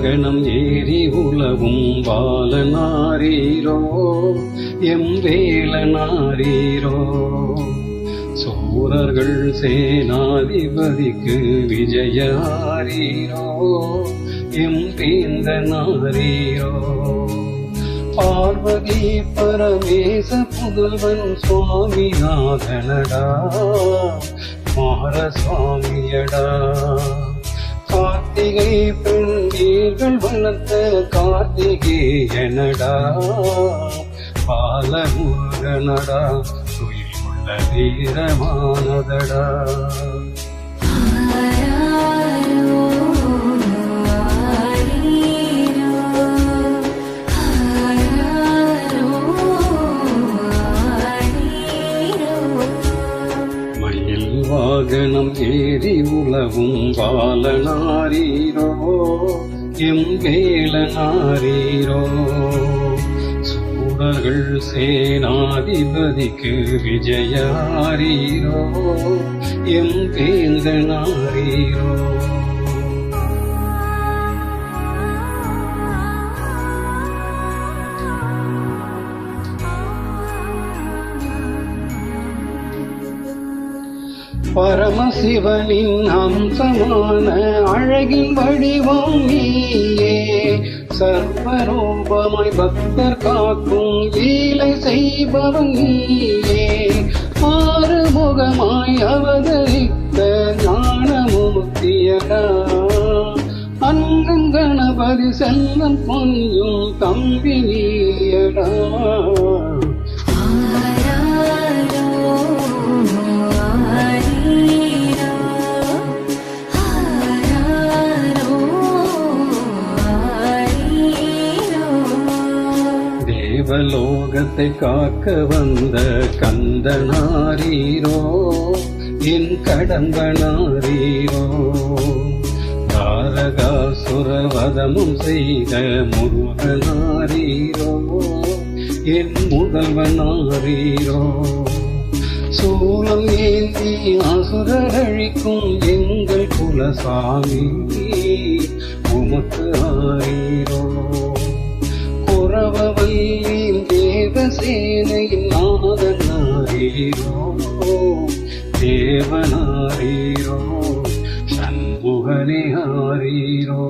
வாகனம் ஏறி உலவும் பாலனாரீரோ எம்வேலனாரீரோ சூரர்கள் சேனாதிபதிக்கு விஜயாரீரோ எம்பேந்தனாரீரோ பார்வதி பரமேச புதல்வன் சுவாமிநாதனடா மார சுவாமியடா கார்த்திகை பெண்டீர்கள் வளர்த்த கார்த்திகேயனடா பாலமுருகனடா துயிலுள்ள வீரமானதடா வாகனம் ஏறி உலவும் பாலனாரீரோ எம்வேலனாரீரோ சூரர்கள் சேனாதிபதிக்கு விஜயாரீரோ எம்பேந்தனாரீரோ பரமசிவனின் அம்சமான அழகின் வடிவம் நீயே சர்வரூபமாய் பக்தர் காக்கும் லீலை செய்பவன் நீயே ஆறுமுகமாய் அவதரித்த ஞானமூர்த்தியடா அண்ணன் கணபதி செல்லம் கொஞ்சும் தம்பி நீயடா தேவலோகத்தை காக்க வந்த கந்தனாரீரோ என் கடம்பனாரீரோ தாரகாசுரவதமும் செய்த முருகனாரீரோ என் முதல்வனாரீரோ சூலம் ஏந்தி அசுரழிக்கும் எங்கள் குலசாமி உமக்கு ஆரீரோ குரவவல்லின் தேவசேனையின் நாதனாரீரோ தேவனாரீரோ சண்முகனே ஆரீரோ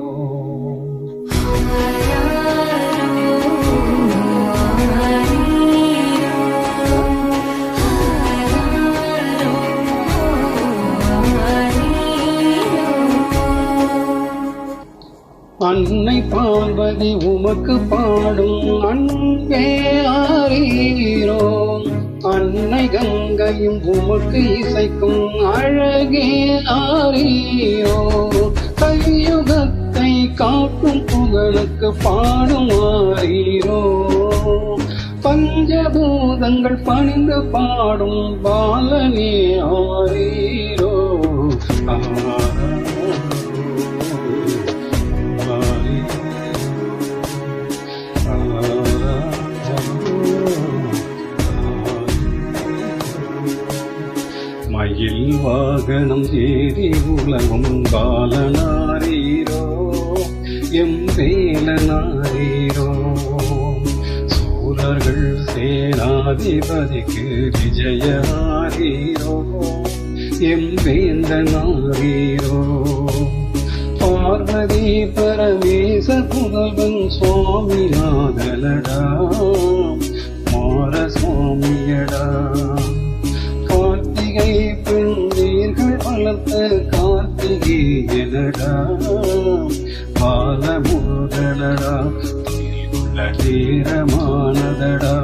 அன்னை பார்வதி உமக்கு பாடும் அன்பே ஆரீரோ அன்னை கங்கையும் உமக்கு இசைக்கும் அழகே ஆரீரோ கலியுகத்தை காக்கும் புகழுக்கு பாடும் ஆரீரோ பஞ்சபூதங்கள் பணிந்து பாடும் பாலனே ஆரீரோ மயில் வாகனம் ஏறி உலவும் பாலனாரீரோ எம்பேலனாரீரோ சூரர்கள் சேனாதிபதிக்கு விஜயாரீரோ எம்பேந்தனாரீரோ பார்வதி பரமேச புதல்வன் சுவாமிநாதனடா மார சுவாமியடா கார்த்திகை பெண்டீர்கள் வளர்த்த கார்த்திகேயனடா பாலமுருகனடா துயிலுள்ள வீரமானதடா